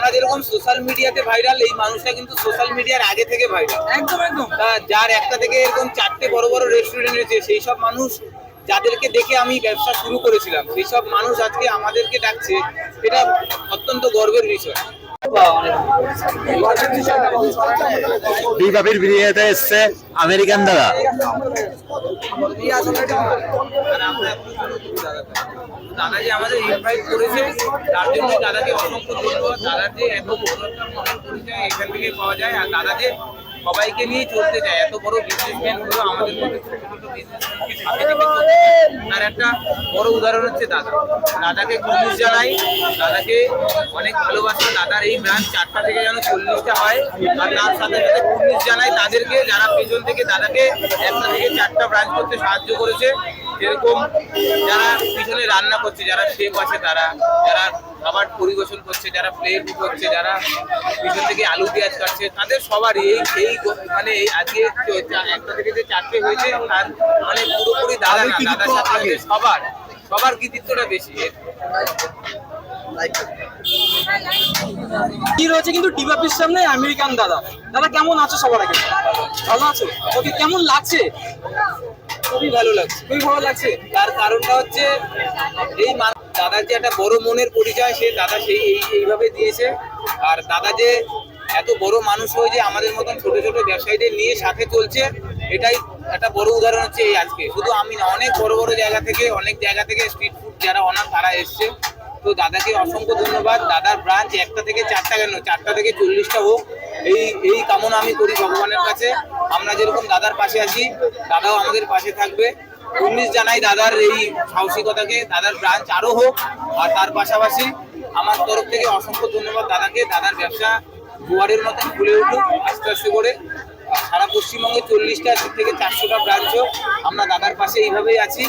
আমরা যেরকম সোশ্যাল মিডিয়াতে ভাইরাল, এই মানুষটা কিন্তু সোশ্যাল মিডিয়ার আগে থেকে ভাইরাল। একদম একদম। যার একটা থেকে এরকম 4টে বড় বড় রেস্টুরেন্ট রয়েছে, সেই সব মানুষ যাদেরকে দেখে আমি ব্যবসা শুরু করেছিলাম, সেই সব মানুষ আজকে আমাদেরকে ডাকছে, এটা অত্যন্ত গর্বের বিষয়। বিবাবির বিয়েতে এসছে আমেরিকান দাদা। দাদা যে আমাদের ইনভাইট করেছে, তার জন্য দাদাকে অসংখ্য ধন্যবাদ। দাদার যে এত বড় একটা মনের পরিচয় এখান থেকে পাওয়া যায়, আর দাদা যে সবাইকে নিয়ে চলতে চায়, এত বড় বিজনেসম্যান হলো আমাদের মধ্যে ছোট ছোট বিজনেসম্যানকে সাথে রেখে চলতে, তার একটা বড় উদাহরণ হচ্ছে দাদা। দাদাকে কুর্নিশ জানাই, দাদাকে অনেক ভালোবাসা। দাদার এই ব্রাঞ্চ 4টা থেকে যেন 40টা হয়, আর তার সাথে সাথে কুর্নিশ জানাই তাদেরকে যারা পেছন থেকে দাদাকে 1টা থেকে 4টা ব্রাঞ্চ করতে সাহায্য করেছে। যেরকম যারা পিছনে রান্না করছে, যারা শেফ আছে তারা, যারা খাবার পরিবেশন করছে, যারা প্লেট করছে, যারা পিছন থেকে আলু পেঁয়াজ কাটছে, তাদের সবারই এই মানে এই আজকে 1টা থেকে যে 4টে হয়েছে, তার মানে পুরোপুরি দাদা না, দাদার সাথে সবার কৃতিত্বটা বেশি। কি রয়েছে কিন্তু টিবাপির সামনে আমেরিকান দাদা। দাদা কেমন আছো? সবার আগে ভালো আছো? ওকে কেমন লাগছে? খুবই ভালো লাগছে, খুবই ভালো লাগছে। তার কারণটা হচ্ছে এই দাদার যে একটা বড় মনের পরিচয়, সে দাদা এইভাবে দিয়েছে। আর দাদা যে এত বড় মানুষ হয়ে যে আমাদের মতন ছোট ছোট ব্যবসায়ীদের নিয়ে সাথে চলছে, এটাই একটা বড় উদাহরণ হচ্ছে এই আজকে। শুধু আমি না, অনেক বড় বড় জায়গা থেকে স্ট্রিট ফুড যারা অনার তারা এসছে। তো দাদাকে অসংখ্য ধন্যবাদ। দাদার ব্রাঞ্চ 1টা থেকে 4টা কেন, 4টা থেকে 40টা হোক, এই কামনা আমি করি ভগবানের কাছে। আমরা যেরকম দাদার পাশে আছি, দাদাও আমাদের পাশে থাকবে। কুর্নিশ জানাই দাদার এই সাহসিকতাকে, দাদার ব্রাঞ্চ আরো হোক। আর তার পাশাপাশি আমার তরফ থেকে অসংখ্য ধন্যবাদ দাদাকে। দাদার ব্যবসা দুয়ারের মতন খুলে উঠুক আস্তে আস্তে করে। সারা পশ্চিমবঙ্গে 40টা থেকে 400টা ব্রাঞ্চ হোক। আমরা দাদার পাশে এইভাবেই আছি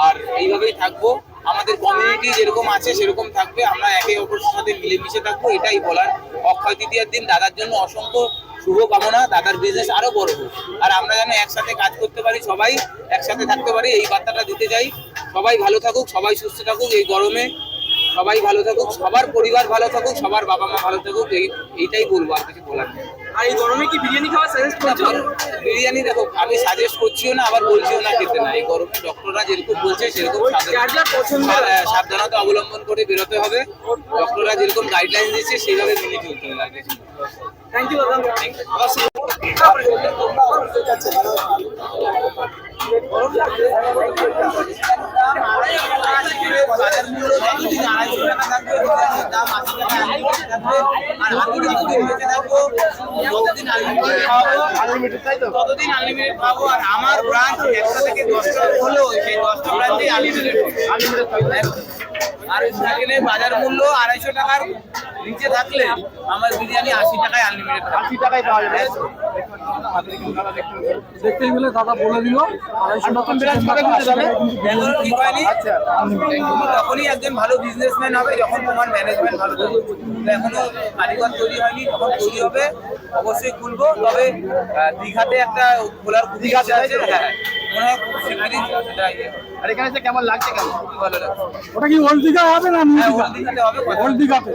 আর এইভাবেই থাকবো। আমাদের কমিউনিটি যেরকম আছে সেরকম থাকবে, আমরা একে অপরের সাথে মিলেমিশে থাকবো, এটাই বলার। অক্ষয় তৃতীয়ার দিন দাদার জন্য অসংখ্য শুভ কামনা, দাদার বিজনেস আরো বড় হোক, আর আমরা যেন একসাথে কাজ করতে পারি, সবাই একসাথে থাকতে পারি, এই বার্তাটা দিতে চাই। সবাই ভালো থাকুক, সবাই সুস্থ থাকুক, এই গরমে সবাই ভালো থাকুক, সবার পরিবার ভালো থাকুক, সবার বাবা মা ভালো থাকুক, এইটাই বলবো, আর কিছু বলার নেই। আর এই গরমে কি বিরিয়ানি খাওয়া সাজেস্ট করছো? বিরিয়ানি দেখো, আমি সাজেস্ট করছিও না, আবার বলছিও না খেতে না। এই গরমে ডক্টররা যেরকম বলছে সেরকম সাবধানতা অবলম্বন করে বেরোতে হবে। ডক্টররা যেরকম গাইডলাইন দিচ্ছে সেইভাবে মেনে চলতে হবে। থ্যাংক ইউ দাদা। ততদিন আনলিমিটেড পাবো। আর আমার ব্রাঞ্চ 1টা থেকে 10টা হলেও সেই 10টা ব্রাঞ্চে আনলিমিটেড। আর সেখানে বাজার মূল্য 250 টাকার নিচে থাকলে আমার বিরিয়ানি 80 টাকায় আনলিমিটেড, 80 টাকায় পাওয়া যাবে। দেখতেই গেলে দাদা বলে দিল 250 টাকা ঠিক হয়নি। তুমি তখনই একজন ভালো বিজনেসম্যান হবে যখন তোমার ম্যানেজমেন্ট ভালো থাকবে। এখনো কারিগর তৈরি হয়নি, যখন তৈরি হবে অবশ্যই খুলবো। তবে দীঘাতে একটা খোলার খুবই আছে, হ্যাঁ মনে হয় খুব শিগগিরই সেটা। আর এখানে এসে কেমন লাগছে? কেমন ভালো লাগছে। ওটা কি ওল্ড দীঘা হবে না? হ্যাঁ, ওল্ড দীঘাতে হবে। ওল্ড দীঘাতে